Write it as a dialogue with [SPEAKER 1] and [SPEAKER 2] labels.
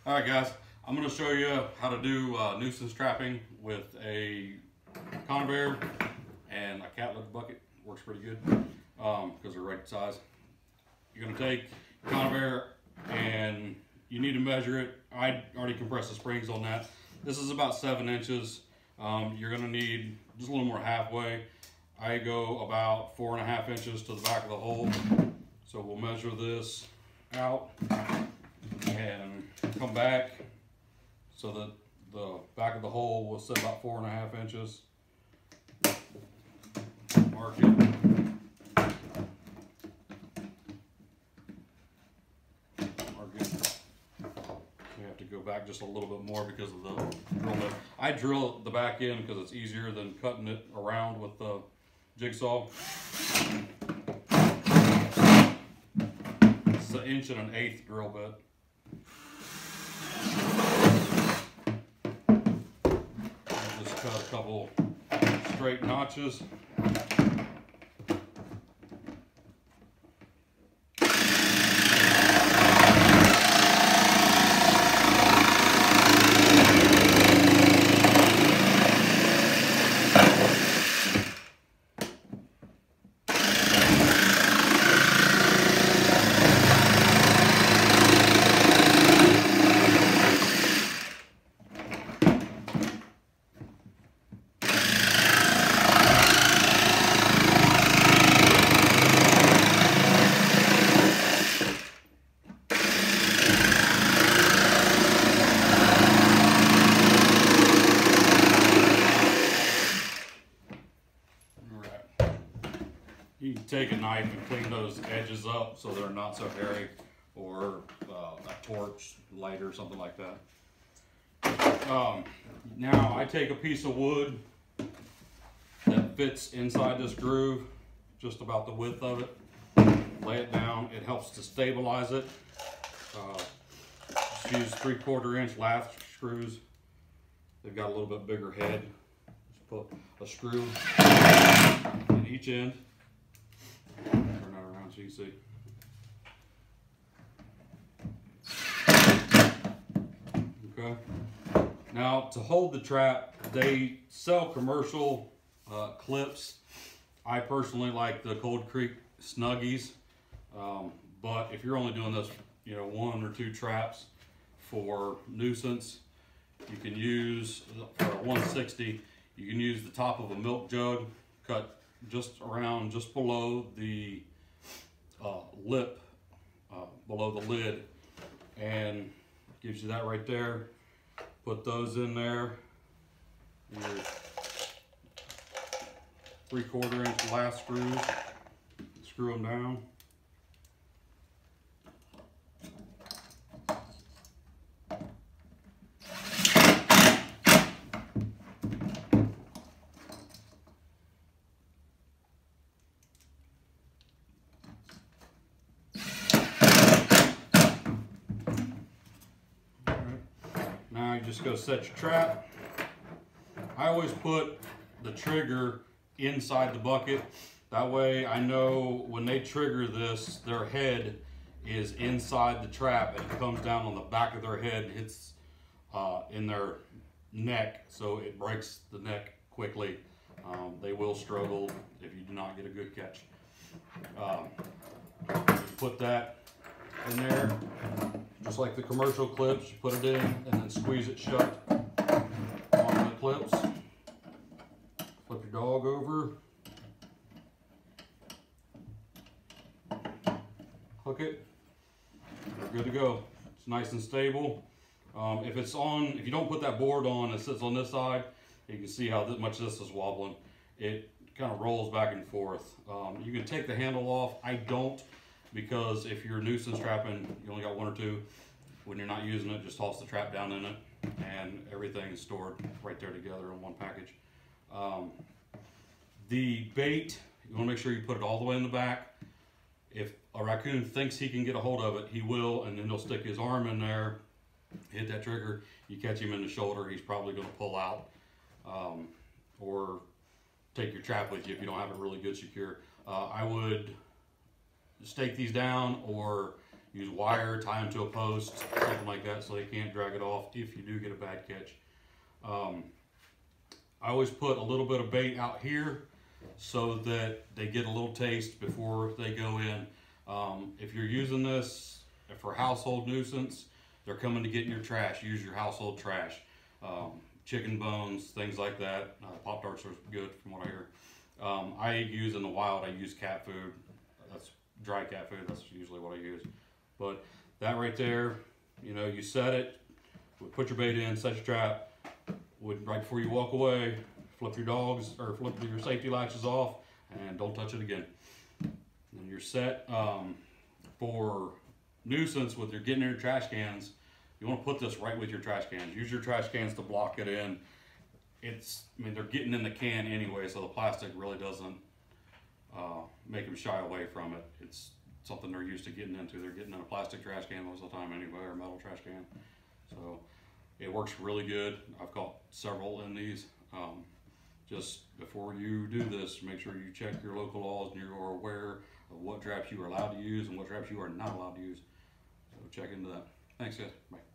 [SPEAKER 1] All right, guys, I'm going to show you how to do nuisance trapping with a Conibear and a cat litter bucket. Works pretty good because they're right size. You're going to take Conibear and you need to measure it. I already compressed the springs on that. This is about 7 inches. You're going to need just a little more halfway. I go about 4.5 inches to the back of the hole. So we'll measure this out and come back so that the back of the hole will sit about 4.5 inches. Mark it. Mark it. We have to go back just a little bit more because of the drill bit. I drill the back end because it's easier than cutting it around with the jigsaw. It's an 1.125" drill bit. Just cut a couple straight notches. You can take a knife and clean those edges up so they're not so hairy, or a torch, lighter, something like that. Now I take a piece of wood that fits inside this groove, just about the width of it, lay it down. It helps to stabilize it. Just use 3/4 inch lath screws. They've got a little bit bigger head. Just put a screw in each end. Turn that around so you see. Okay. Now to hold the trap, they sell commercial clips. I personally like the Cold Creek Snuggies, but if you're only doing this, 1 or 2 traps for nuisance, you can use for a 160. You can use the top of a milk jug, cut just below the lip, below the lid, and gives you that right there. Put those in there. Your 3/4 inch lath screws. Screw them down. Now you just go set your trap. I always put the trigger inside the bucket. That way I know when they trigger this, their head is inside the trap and it comes down on the back of their head and hits in their neck, so it breaks the neck quickly. They will struggle if you do not get a good catch. Put that in there, just like the commercial clips. You put it in and then squeeze it shut on the clips. Flip your dog over, hook it, you're good to go. It's nice and stable. If you don't put that board on, it sits on this side, you can see how much this is wobbling. It kind of rolls back and forth. You can take the handle off. I don't, because if you're nuisance trapping, you only got 1 or 2. When you're not using it, just toss the trap down in it, and everything is stored right there together in one package. The bait, you want to make sure you put it all the way in the back. If a raccoon thinks he can get a hold of it, he will, and then he'll stick his arm in there, hit that trigger. You catch him in the shoulder, he's probably going to pull out, or take your trap with you if you don't have it really good secure. I would stake these down or Use wire, tie them to a post, something like that, so they can't drag it off if you do get a bad catch. I always put a little bit of bait out here so that they get a little taste before they go in. If you're using this for household nuisance, they're coming to get in your trash. Use your household trash. Chicken bones, things like that. Pop-Tarts are good from what I hear. I use in the wild, I use cat food. That's dry cat food, that's usually what I use. But that right there, you know, you set it, put your bait in, set your trap, right before you walk away, flip your dogs, or flip your safety latches off, and don't touch it again. And you're set. For nuisance, with your getting in your trash cans, you want to put this right with your trash cans. Use your trash cans to block it in. I mean, they're getting in the can anyway, so the plastic really doesn't make them shy away from it. It's something they're used to getting into. They're getting in a plastic trash can most of the time anyway, or a metal trash can. So it works really good. I've caught several in these. Just before you do this, make sure you check your local laws and you're aware of what traps you are allowed to use and what traps you are not allowed to use. So check into that. Thanks, guys. Bye.